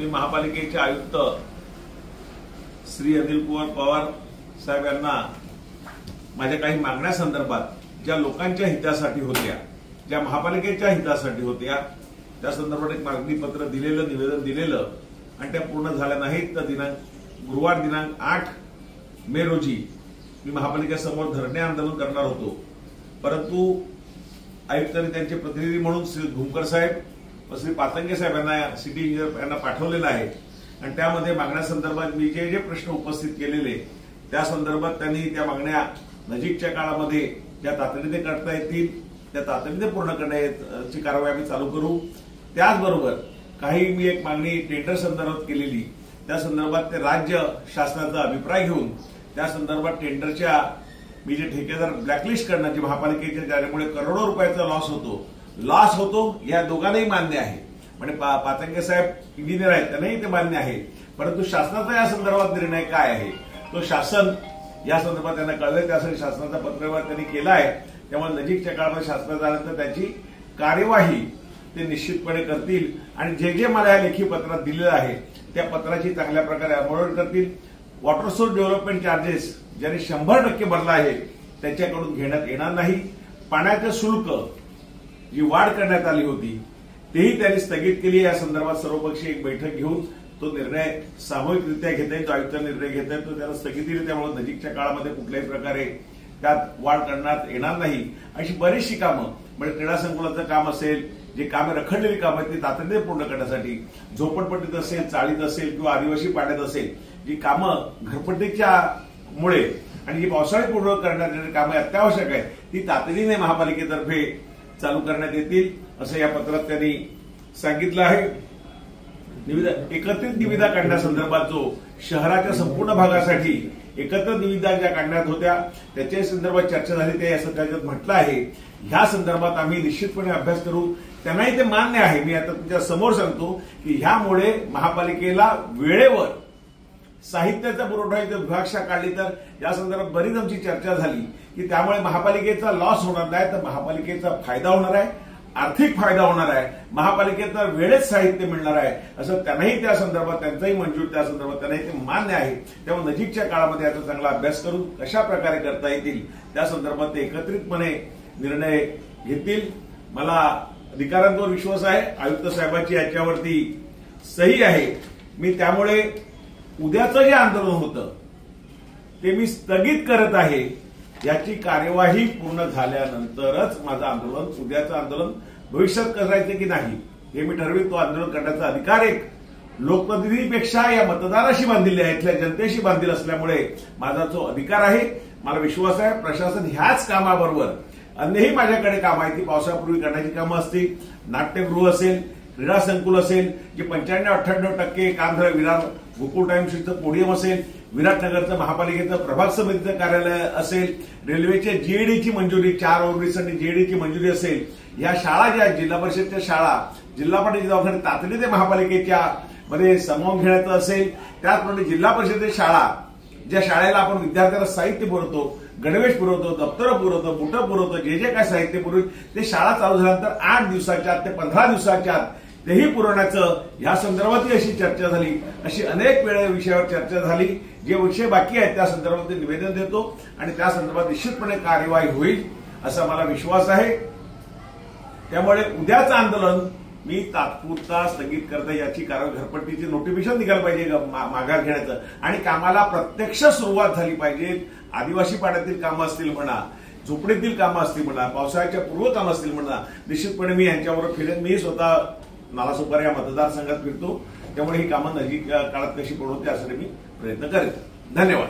मी महापालिकेचे आयुक्त श्री अनिल कुमार पवार साहेब यांना माझ्या काही मागण्यासंदर्भात ज्या लोकांच्या हितासाठी होत्या, ज्या महापालिकेच्या हितासाठी होत्या, त्या संदर्भात एक मागणी पत्र दिलेलं, निवेदन दिलेलं आणि त्या पूर्ण झाल्या नाहीत. तर गुरुवार दिनांक 8 मे रोजी मी महापालिकेसमोर धरणे आंदोलन करणार होतो, परंतु आयुक्तांनी त्यांचे प्रतिनिधी म्हणून श्री घुमकर साहेब व श्री पातंगे साहेब यांना सिटी इंजिनियर यांना पाठवलेलं आहे आणि त्यामध्ये मागण्यासंदर्भात मी जे प्रश्न उपस्थित केलेले त्या संदर्भात त्यांनी त्या मागण्या नजीकच्या काळामध्ये ज्या तातडीने करता येतील त्या तातडीने पूर्ण करण्याची कारवाई आम्ही चालू करू. त्याचबरोबर काही मी एक मागणी टेंडर संदर्भात केलेली, त्या संदर्भात ते राज्य शासनाचा अभिप्राय घेऊन त्या संदर्भात टेंडरच्या मी जे ठेकेदार ब्लॅकलिस्ट करण्याची महापालिकेच्या ज्यामुळे करोडो रुपयाचा लॉस होतो या दोघांनाही मान्य आहे. म्हणजे पातंगे साहेब इंजिनियर आहेत, त्यांनाही ते मान्य आहे, परंतु शासनाचा या संदर्भात निर्णय काय आहे तो शासन या संदर्भात त्यांना कळलं, त्यासाठी शासनाचा पत्रव्यवहार त्यांनी केला आहे. त्यामुळे नजीकच्या काळामध्ये शासनात आल्यानंतर त्याची कार्यवाही ते निश्चितपणे करतील आणि जे मला या लेखी पत्रात दिलेलं आहे त्या पत्राची चांगल्या प्रकारे अंमलबजावणी करतील. वॉटर सोर्स डेव्हलपमेंट चार्जेस ज्यांनी 100% भरला आहे त्यांच्याकडून घेण्यात येणार नाही. पाण्याचं शुल्क जी वाढ करण्यात आली होती तेही त्यांनी स्थगित केली. या संदर्भात सर्वपक्षीय एक बैठक घेऊन तो निर्णय सामूहिकरित्या घेता येईल, जो आयुक्त निर्णय घेता येईल तो त्याला स्थगिती दिली. त्यामुळे नजीकच्या काळामध्ये कुठल्याही प्रकारे त्यात वाढ करण्यात येणार नाही. अशी बरीचशी कामं म्हणजे क्रीडा संकुलाचं काम असेल, जे कामे रखडलेली कामं आहेत ती तातडीने पूर्ण करण्यासाठी, झोपडपट्टीत असेल, चाळीत असेल किंवा आदिवासी पाड्यात असेल, जी कामं घरपट्टीच्या मुळे आणि जी पावसाळी पूर्ण करण्याची कामं अत्यावश्यक आहेत ती तातडीने महापालिकेतर्फे चालू करण्यात येतील असं या पत्रात त्यांनी सांगितलं आहे. एकत्रित निविदा काढण्यासंदर्भात जो शहराच्या संपूर्ण भागासाठी एकत्र निविदा ज्या काढण्यात होत्या त्याच्या संदर्भात चर्चा झाली, ते असं त्याच्यात म्हटलं आहे. ह्या संदर्भात आम्ही निश्चितपणे अभ्यास करू. त्यांनाही ते मान्य आहे. मी आता तुमच्या समोर सांगतो की ह्यामुळे महापालिकेला वेळेवर साहित्याचा पुरवठा विभागशा काढली तर या संदर्भात बरीच आमची चर्चा झाली की त्यामुळे महापालिकेचा लॉस होणार नाही तर महापालिकेचा फायदा होणार आहे, आर्थिक फायदा होणार आहे, महापालिकेला वेळेत साहित्य मिळणार आहे असं त्यांनाही त्या संदर्भात त्यांचाही मंजूर, त्या संदर्भात त्यांनाही ते मान्य आहे. त्यामुळे नजीकच्या काळामध्ये याचा चांगला अभ्यास करून कशा प्रकारे करता येतील त्या संदर्भात ते एकत्रितपणे निर्णय घेतील. मला अधिकाऱ्यांवर विश्वास आहे. आयुक्त साहेबांची याच्यावरती सही आहे. मी त्यामुळे उद्याचं जे आंदोलन होतं ते मी स्थगित करत आहे. याची कार्यवाही पूर्ण झाल्यानंतरच माझं आंदोलन, उद्याचं आंदोलन भविष्यात करायचं की नाही हे मी ठरवेन. तो आंदोलन करण्याचा अधिकार एक लोकप्रतिनिधीपेक्षा या मतदाराशी बांधलेले आहे, इथल्या जनतेशी बांधील असल्यामुळे माझा जो अधिकार आहे. मला विश्वास आहे प्रशासन ह्याच कामाबरोबर अन्यही माझ्याकडे कामं आहेत ती पावसापूर्वी करण्याची कामं असतील, नाट्यगृह असेल, क्रीडा संकुल असेल, जे 95-98% काम झालं, विरार गोकुळ टाइम्सचं पोडियम असेल, विराटनगरचं महापालिकेचं प्रभाग समितीचं कार्यालय असेल, रेल्वेच्या जीएडीची मंजुरी 4 ओव्हरब्रिजसाठी जीएडीची मंजुरी असेल, या शाळा ज्या जिल्हा परिषदच्या शाळा जिल्हा पातळीच्या दवाखाने तातडीने महापालिकेच्या मध्ये सामावून घेण्याचं असेल, त्याचप्रमाणे जिल्हा परिषदेच्या शाळा ज्या शाळेला आपण विद्यार्थ्यांना साहित्य पुरवतो, गणवेश पुरवतो, दप्तरं पुरवतो, बुटं पुरवतो, जे काय साहित्य पुरवतो ते शाळा चालू झाल्यानंतर 8 दिवसाच्या आत ते 15 दिवसाच्या आत तेही पुरवण्याचं या संदर्भातही अशी चर्चा झाली. अशी अनेक वेळा विषयावर चर्चा झाली. जे विषय बाकी आहेत त्या संदर्भात निवेदन देतो आणि त्या संदर्भात निश्चितपणे कार्यवाही होईल असा मला विश्वास आहे. त्यामुळे उद्याचं आंदोलन मी तात्पुरता स्थगित करता याची कारवाई, घरपट्टीची नोटिफिकेशन निघालं पाहिजे माघार घेण्याचं आणि कामाला प्रत्यक्ष सुरुवात झाली पाहिजे. आदिवासी पाड्यातील कामं असतील म्हणा, झोपडीतील कामं असतील म्हणा, पावसाळ्याच्या पूर्व कामं असतील म्हणा, निश्चितपणे मी यांच्यावर फिरेन. मी स्वतः नालासोपारा या मतदारसंघात फिरतो, त्यामुळे ही कामं नजीक काळात कशी पूर्ण होते यासाठी मी प्रयत्न करेन. धन्यवाद.